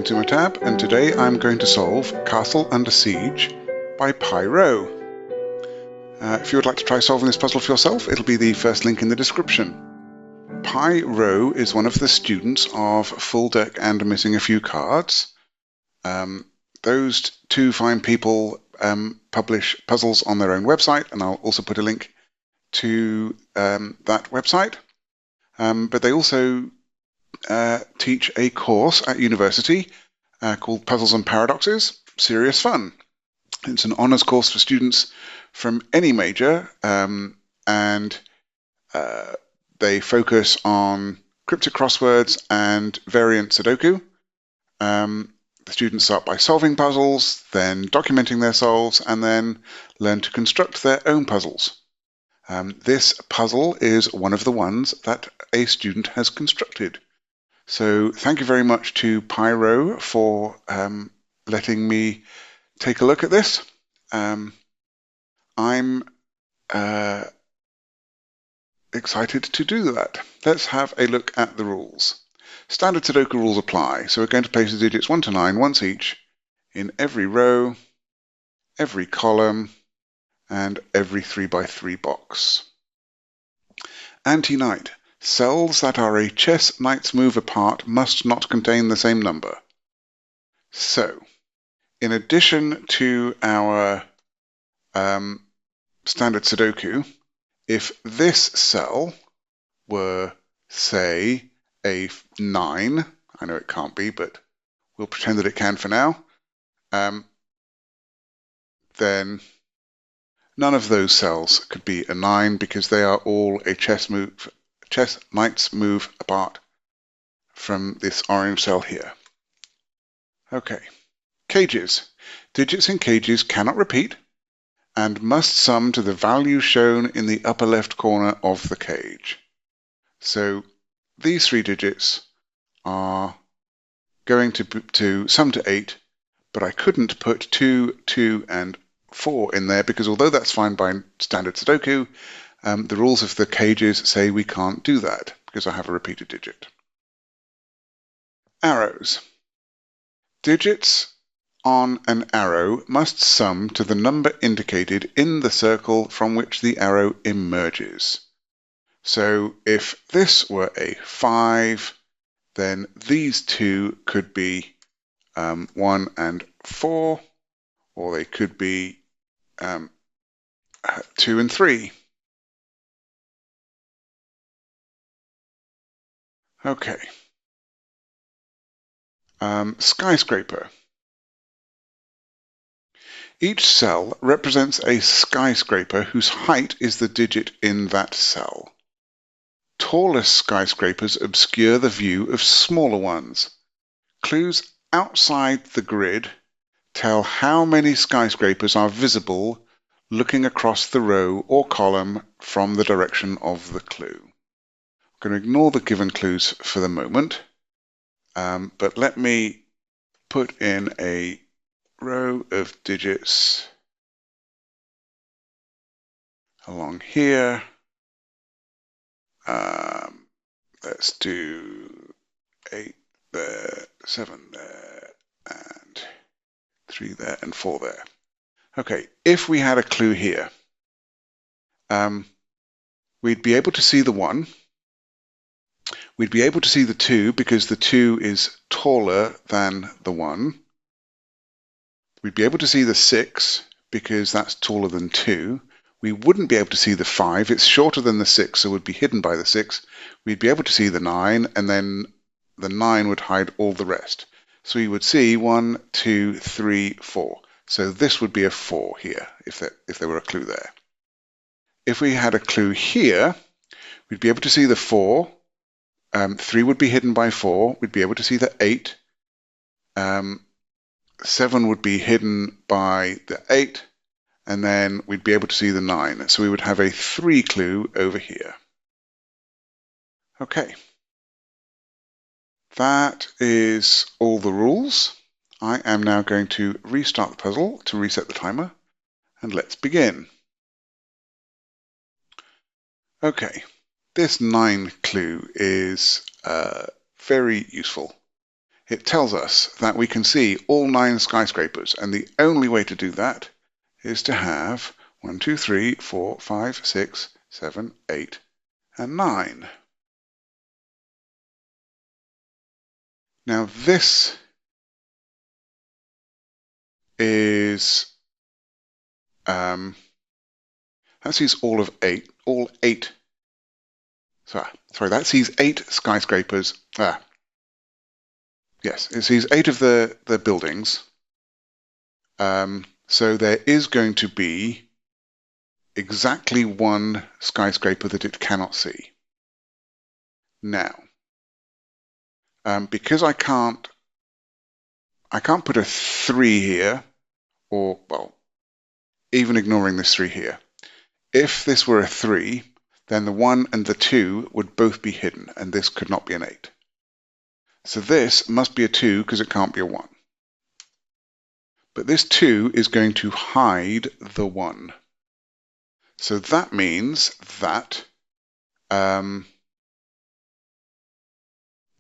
I'm Timotab, and today I'm going to solve Castle Under Siege by Pyro. If you would like to try solving this puzzle for yourself, it'll be the first link in the description. Pyro is one of the students of Full Deck and Missing a Few Cards. Those two fine people publish puzzles on their own website, and I'll also put a link to that website. But they also teach a course at university called Puzzles and Paradoxes. Serious fun. It's an honours course for students from any major, and they focus on cryptic crosswords and variant sudoku. The students start by solving puzzles, then documenting their solves, and then learn to construct their own puzzles. This puzzle is one of the ones that a student has constructed. So thank you very much to Pyro for letting me take a look at this. I'm excited to do that. Let's have a look at the rules. Standard Sudoku rules apply, so we're going to place the digits 1 to 9 once each in every row, every column, and every 3x3 box. Antiknight. Cells that are a chess knight's move apart must not contain the same number. So, in addition to our standard Sudoku, if this cell were, say, a 9, I know it can't be, but we'll pretend that it can for now, then none of those cells could be a 9 because they are all a chess knight's move apart from this orange cell here. Okay. Cages. Digits in cages cannot repeat and must sum to the value shown in the upper left corner of the cage. So these 3 digits are going to sum to 8, but I couldn't put 2, 2, and 4 in there because although that's fine by standard Sudoku, the rules of the cages say we can't do that because I have a repeated digit. Arrows. Digits on an arrow must sum to the number indicated in the circle from which the arrow emerges. So if this were a 5, then these two could be 1 and 4, or they could be 2 and 3. Okay. Skyscraper. Each cell represents a skyscraper whose height is the digit in that cell. Taller skyscrapers obscure the view of smaller ones. Clues outside the grid tell how many skyscrapers are visible looking across the row or column from the direction of the clue. I'm going to ignore the given clues for the moment, but let me put in a row of digits along here. Let's do 8 there, 7 there, and 3 there, and 4 there. Okay, if we had a clue here, we'd be able to see the 1. We'd be able to see the 2 because the 2 is taller than the 1. We'd be able to see the 6 because that's taller than 2. We wouldn't be able to see the 5. It's shorter than the 6, so it would be hidden by the 6. We'd be able to see the 9, and then the 9 would hide all the rest. So we would see 1, 2, 3, 4. So this would be a 4 here, if there were a clue there. If we had a clue here, we'd be able to see the 4. 3 would be hidden by 4. We'd be able to see the 8. 7 would be hidden by the 8. And then we'd be able to see the 9. So we would have a 3 clue over here. Okay. That is all the rules. I am now going to restart the puzzle to reset the timer, and let's begin. Okay, this 9 clue is very useful. it tells us that we can see all 9 skyscrapers, and the only way to do that is to have 1, 2, 3, 4, 5, 6, 7, 8, and 9. Now this is that sees all 8. Sorry, that sees 8 skyscrapers. Yes, it sees 8 of the buildings. So there is going to be exactly 1 skyscraper that it cannot see. Now, because I can't put a 3 here, or, well, even ignoring this 3 here. If this were a 3, then the 1 and the 2 would both be hidden, and this could not be an 8. So this must be a 2 because it can't be a 1. But this 2 is going to hide the 1. So that means that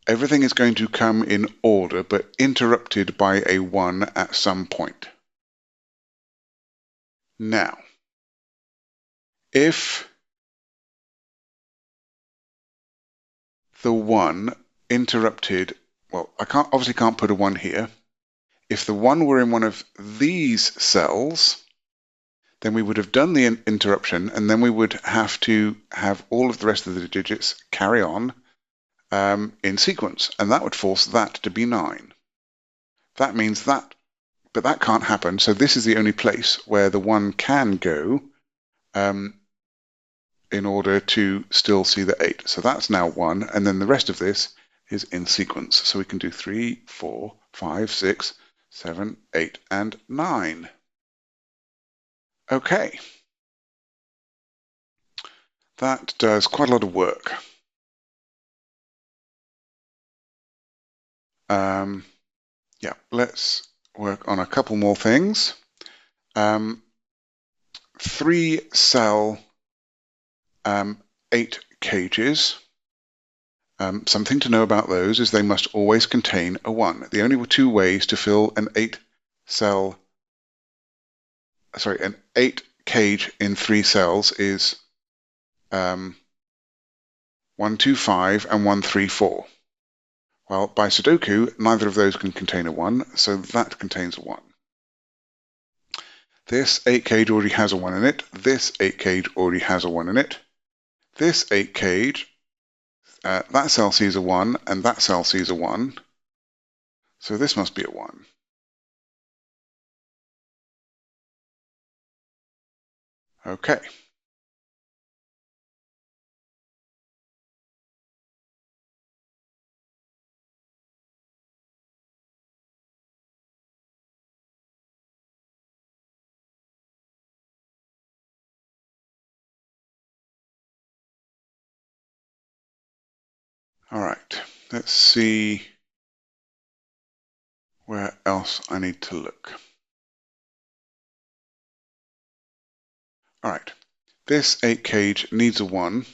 everything is going to come in order, but interrupted by a 1 at some point. Now, if the 1 interrupted, well, I obviously can't put a 1 here. If the 1 were in one of these cells, then we would have done the interruption, and then we would have to have all of the rest of the digits carry on in sequence, and that would force that to be 9. That means that, but that can't happen, so this is the only place where the 1 can go in order to still see the 8. So that's now 1, and then the rest of this is in sequence. So we can do 3, 4, 5, 6, 7, 8, and 9. Okay. That does quite a lot of work. Yeah, let's work on a couple more things. 3 cell 8 cages. Something to know about those is they must always contain a 1. The only 2 ways to fill an 8 cage in 3 cells is 1, 2, 5 and 1, 3, 4. Well, by sudoku, neither of those can contain a 1, so that contains a 1. This 8 cage already has a 1 in it. This 8 cage already has a 1 in it. This 8 cage, that cell sees a 1, and that cell sees a 1. So this must be a 1. Okay. All right, let's see where else I need to look. All right, this 8 cage needs a 1.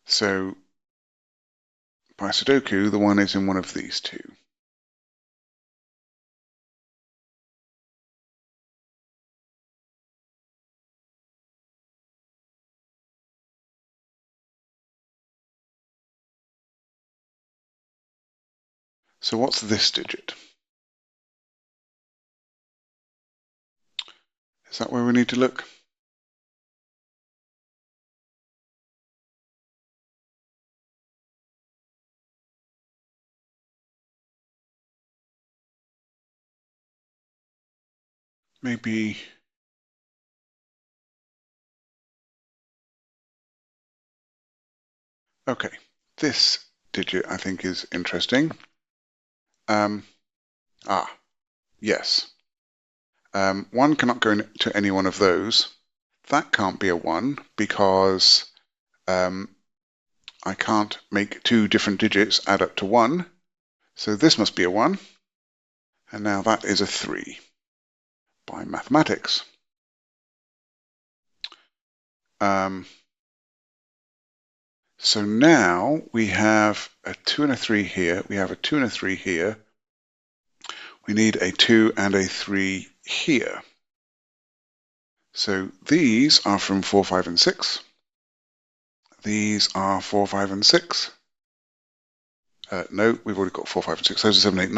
So by sudoku, the 1 is in one of these 2. So what's this digit? Is that where we need to look? Maybe. Okay, this digit I think is interesting. Yes. 1 cannot go into any one of those. That can't be a 1 because I can't make 2 different digits add up to 1. So this must be a 1. And now that is a 3 by mathematics. So now we have a 2 and a 3 here. We have a 2 and a 3 here. We need a 2 and a 3 here. So these are from 4, 5, and 6. These are 4, 5, and 6. No, we've already got 4, 5, and 6. Those are 7, 8,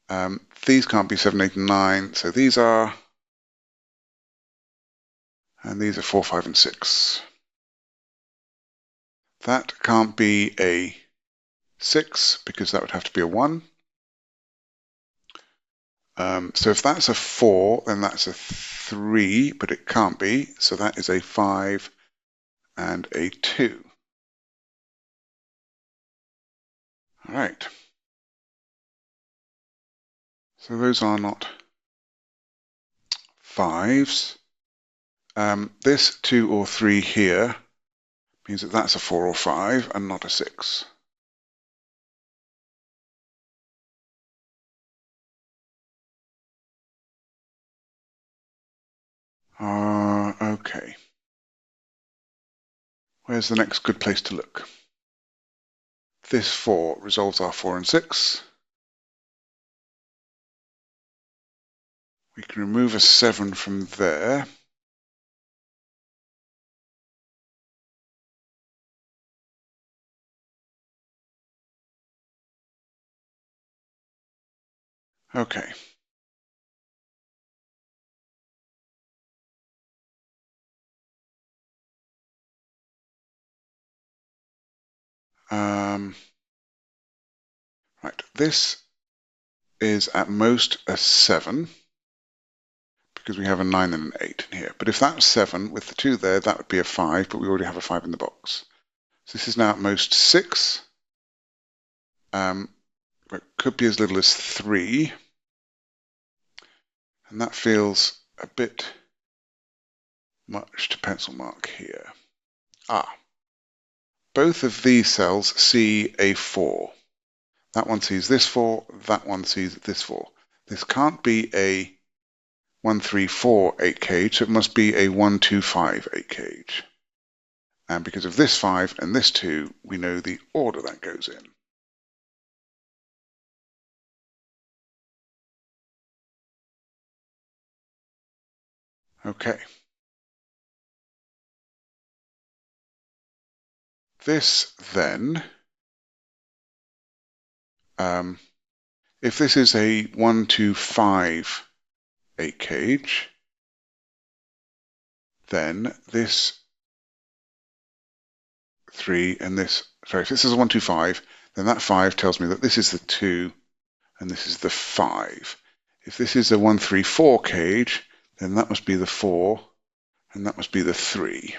9. These can't be 7, 8, and 9. So these are, and these are 4, 5, and 6. That can't be a 6 because that would have to be a 1. So if that's a 4, then that's a 3, but it can't be. So that is a 5 and a 2. All right. So those are not 5s. This 2 or 3 here means that that's a 4 or 5 and not a 6. Okay. Where's the next good place to look? This 4 resolves our 4 and 6. We can remove a 7 from there. Okay. Right, this is at most a 7 because we have a 9 and an 8 in here. But if that's 7 with the 2 there, that would be a 5, but we already have a 5 in the box. So this is now at most 6. It could be as little as 3. And that feels a bit much to pencil mark here. Both of these cells see a 4. That one sees this 4, that one sees this 4. This can't be a 1, 3, 4, 8 cage, so it must be a 1, 2, 5, 8 cage. And because of this 5 and this 2, we know the order that goes in. Okay. This then, if this is a 1, 2, 5, 8 cage, then this 3 and this, sorry, if this is a 1, 2, 5, then that 5 tells me that this is the 2 and this is the 5. If this is a 1, 3, 4 cage, then that must be the 4 and that must be the 3.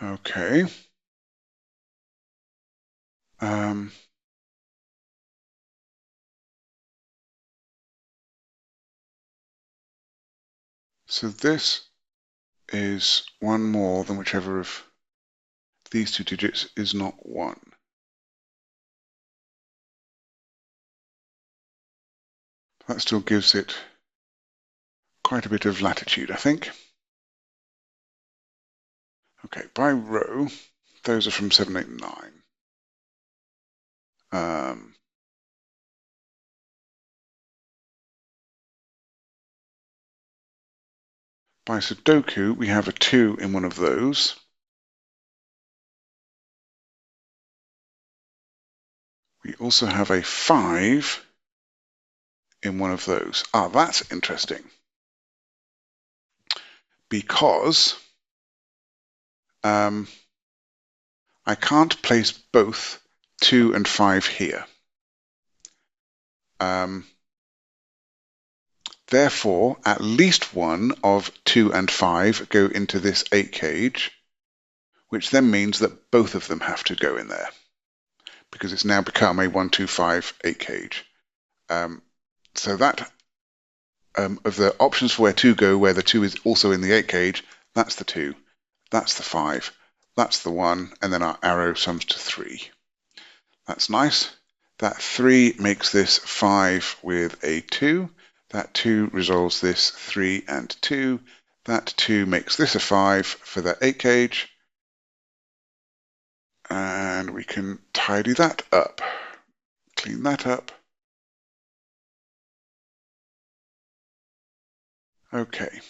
Okay. So this is one more than whichever of these two digits is not 1. That still gives it quite a bit of latitude, I think. Okay, by row, those are from 7, 8, and 9. By sudoku, we have a 2 in one of those. We also have a 5 in one of those. That's interesting. Because I can't place both 2 and 5 here. Therefore, at least one of 2 and 5 go into this 8 cage, which then means that both of them have to go in there. because it's now become a 1, 2, 5, 8 cage. So that, of the options for where 2 go, where the 2 is also in the 8 cage, that's the 2, that's the 5, that's the 1, and then our arrow sums to 3. That's nice. That 3 makes this 5 with a 2. That 2 resolves this 3 and 2. That 2 makes this a 5 for the 8 cage. And we can tidy that up. Clean that up. Okay.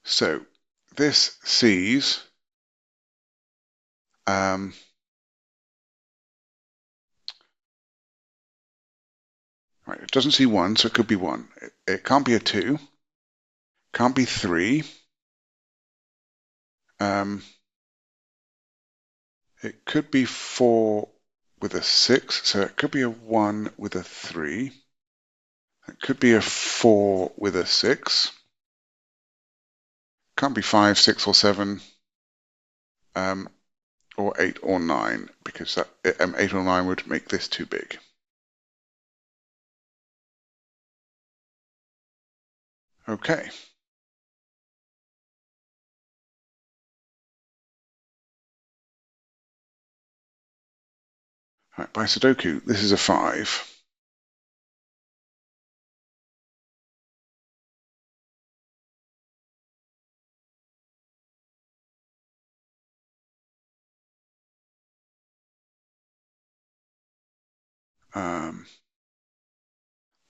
So this sees right, it doesn't see 1, so it could be 1. It can't be a 2. Can't be 3. It could be 4 with a 6, so it could be a 1 with a 3. It could be a 4 with a 6. Can't be 5, 6, or 7, or 8 or 9, because that 8 or 9 would make this too big. Okay. Right, by Sudoku, this is a 5.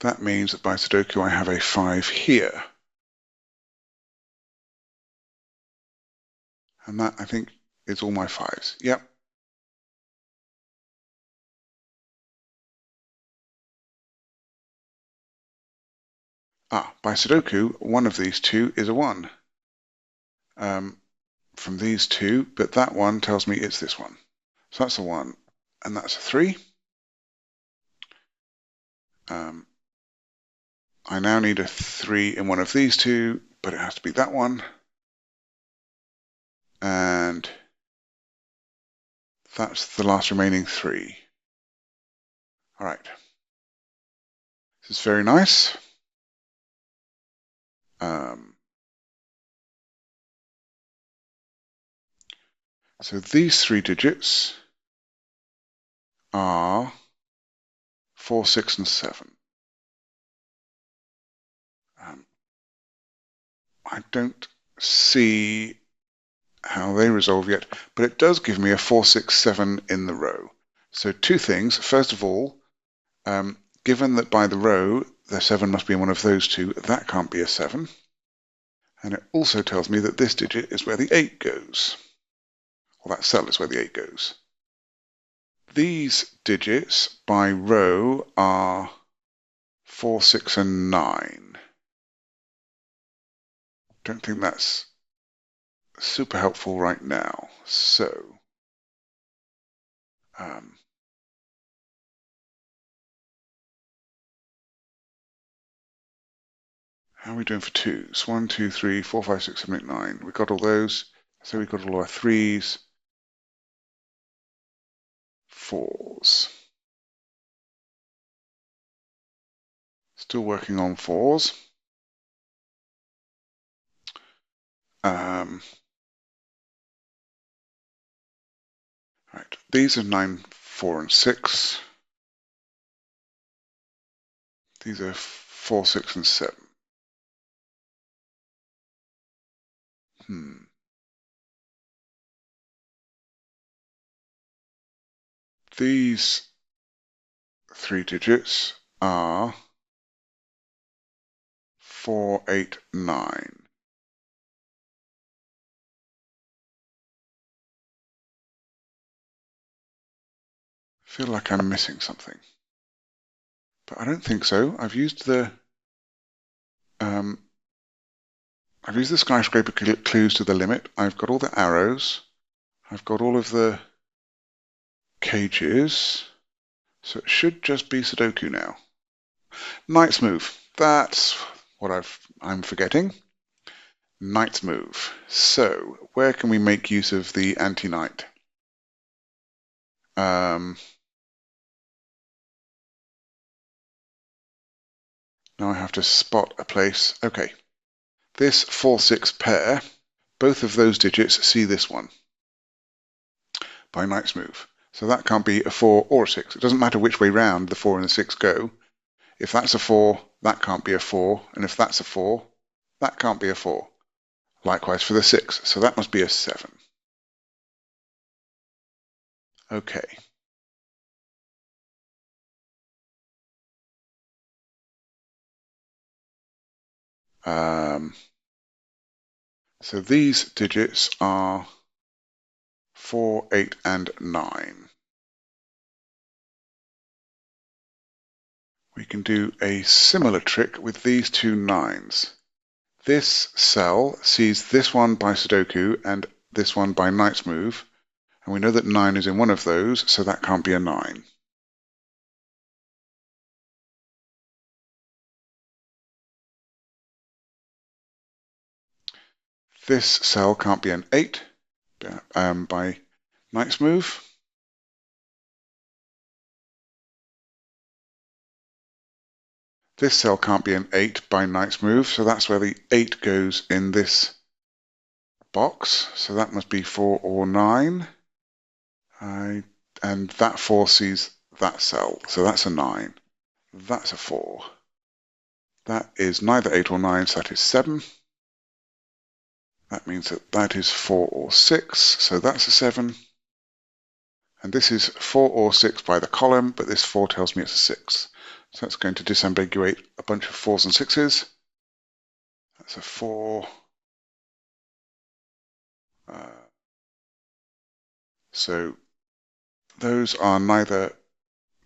That means that by Sudoku I have a 5 here. And that, I think, is all my 5s. Yep. By Sudoku, one of these two is a 1. From these two, but that one tells me it's this one. So that's a 1, and that's a 3. I now need a 3 in one of these two, but it has to be that one. And that's the last remaining 3. All right. This is very nice. So these 3 digits are 4, 6, and 7. I don't see how they resolve yet, but it does give me a 4, 6, 7 in the row. So 2 things. First of all, given that by the row the 7 must be in one of those 2, that can't be a 7. And it also tells me that this digit is where the 8 goes. Or that cell is where the 8 goes. These digits by row are 4, 6, and 9. Don't think that's super helpful right now. So, how are we doing for 2s? 1, 2, 3, 4, 5, 6, 7, 8, 9. We got all those. So we got all our 3s, 4s. Still working on 4s. Right, these are 9, 4, and 6. These are 4, 6, and 7. These 3 digits are 4, 8, 9. I feel like I'm missing something, but I don't think so. I've used the skyscraper clues to the limit. I've got all the arrows. I've got all of the cages. So it should just be Sudoku now. Knight's move. That's what I'm forgetting. Night move. So where can we make use of the anti-night? Now I have to spot a place. Okay, this 4-6 pair, both of those digits see this one by Knight's move. So that can't be a 4 or a 6. It doesn't matter which way round the 4 and the 6 go. If that's a 4, that can't be a 4. And if that's a 4, that can't be a 4. Likewise for the 6. So that must be a 7. Okay. So these digits are 4, 8, and 9. We can do a similar trick with these two 9s. This cell sees this one by sudoku and this one by Knight's move, and we know that 9 is in one of those, so that can't be a 9. This cell can't be an 8 by Knight's move. This cell can't be an 8 by Knight's move, so that's where the 8 goes in this box. So that must be 4 or 9. And that 4 sees that cell, so that's a 9. That's a 4. That is neither 8 or 9, so that is 7. That means that that is 4 or 6, so that's a 7. And this is 4 or 6 by the column, but this 4 tells me it's a 6. So that's going to disambiguate a bunch of 4s and 6s. That's a 4. So those are neither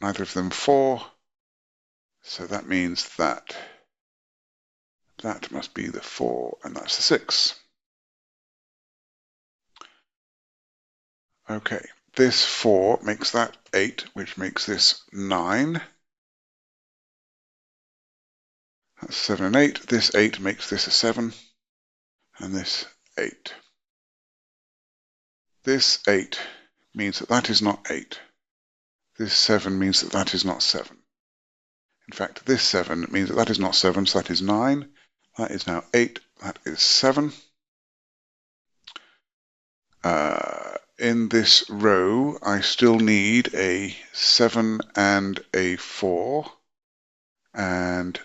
of them 4. So that means that that must be the 4, and that's the 6. Okay, this 4 makes that 8, which makes this 9. That's 7 and 8. This 8 makes this a 7, and this 8. This 8 means that that is not 8. This 7 means that that is not 7. In fact, this 7 means that that is not 7, so that is 9. That is now 8. That is 7. In this row, I still need a 7 and a 4. And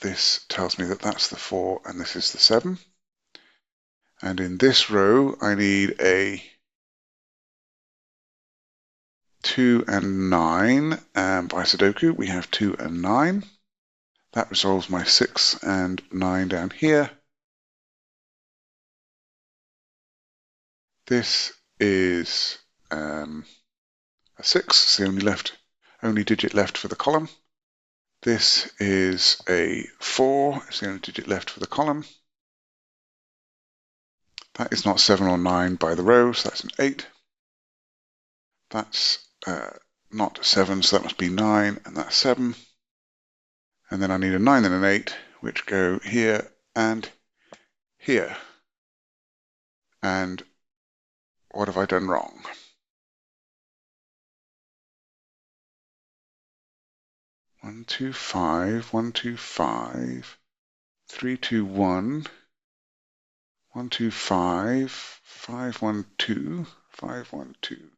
this tells me that that's the 4 and this is the 7. And in this row, I need a 2 and 9, and by sudoku we have 2 and 9. That resolves my 6 and 9 down here. This is a 6, it's the only digit left for the column. This is a 4, it's the only digit left for the column. That is not 7 or 9 by the row, so that's an 8. That's not 7, so that must be 9, and that's 7. And then I need a 9 and an 8, which go here and here. And what have I done wrong? One, 2, 5, 1, 2, 5, 3, 2, 1, 1, 2, 5, 5, 1, 2, 5, 1, 2.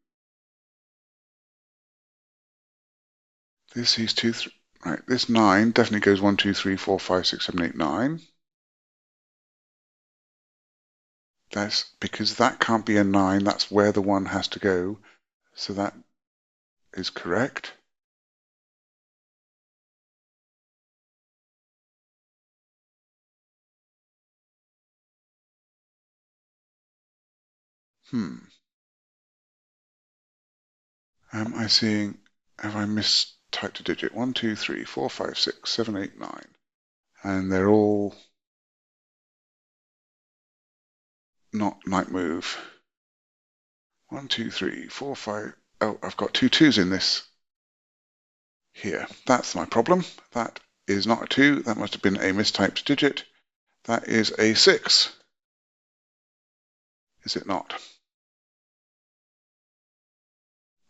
This is 2, 3. Right, this 9 definitely goes 1, 2, 3, 4, 5, 6, 7, 8, 9. That's because that can't be a 9, that's where the 1 has to go. So that is correct. Am I seeing, have I mistyped a digit? 1, 2, 3, 4, 5, 6, 7, 8, 9. And they're all not night move. 1, 2, 3, 4, 5. Oh, I've got 2 2s in this here. That's my problem. That is not a 2. That must have been a mistyped digit. That is a 6. Is it not?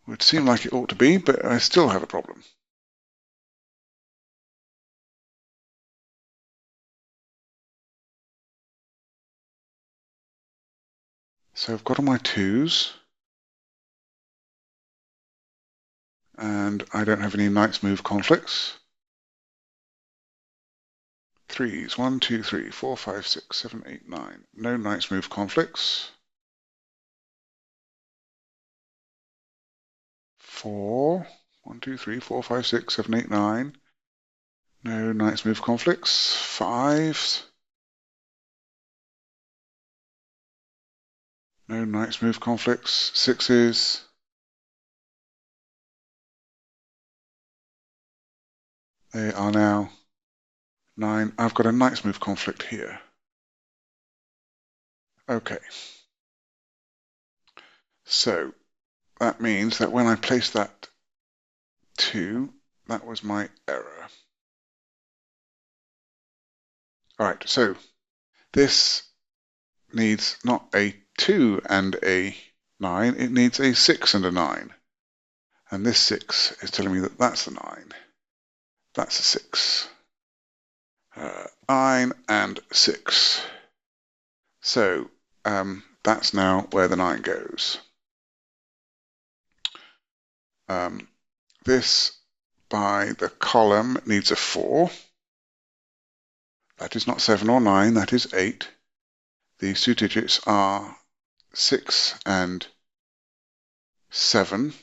Would seem like it ought to be, but I still have a problem. So I've got all my 2s, and I don't have any knights move conflicts. 3s, 1, 2, 3, 4, 5, 6, 7, 8, 9. No knights move conflicts. 4, 1, 2, 3, 4, 5, 6, 7, 8, 9. No knights move conflicts. 5s. No knights move conflicts. 6s. They are now 9. I've got a knights move conflict here. Okay. So that means that when I place that 2, that was my error. All right, so this needs not a 2 and a 9, it needs a 6 and a 9. And this 6 is telling me that that's the 9. That's a 6. 9 and 6. So that's now where the 9 goes. This by the column needs a 4. That is not 7 or 9, that is 8. These two digits are 6 and 7.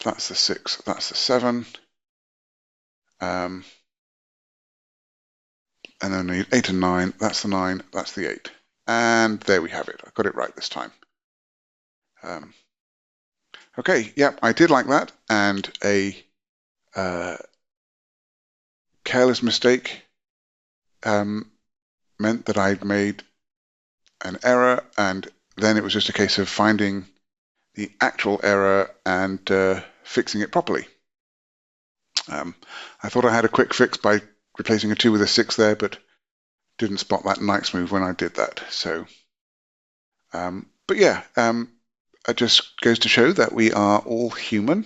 That's the 6, that's the 7. And then we need 8 and 9, that's the 9, that's the 8. And there we have it. I got it right this time. Okay, yep, I did like that. And a careless mistake meant that I'd made an error, and then it was just a case of finding the actual error and fixing it properly. I thought I had a quick fix by replacing a 2 with a 6 there, but didn't spot that knight's move when I did that. So, but yeah, it just goes to show that we are all human.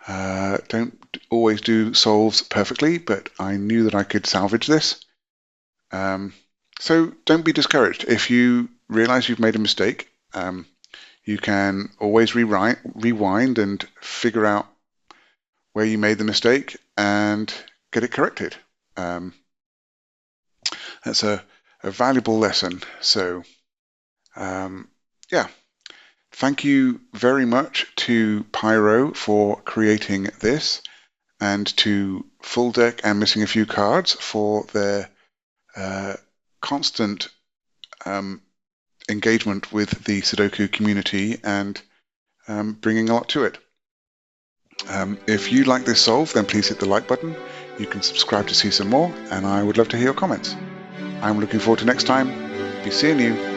Don't always do solves perfectly, but I knew that I could salvage this. So don't be discouraged. If you realize you've made a mistake, you can always rewind and figure out where you made the mistake and get it corrected. That's a valuable lesson. So, yeah. Thank you very much to Pyro for creating this, and to Full Deck and Missing a Few Cards for their constant engagement with the Sudoku community and bringing a lot to it. If you like this solve, then please hit the like button. You can subscribe to see some more, and I would love to hear your comments. I'm looking forward to next time. Be seeing you.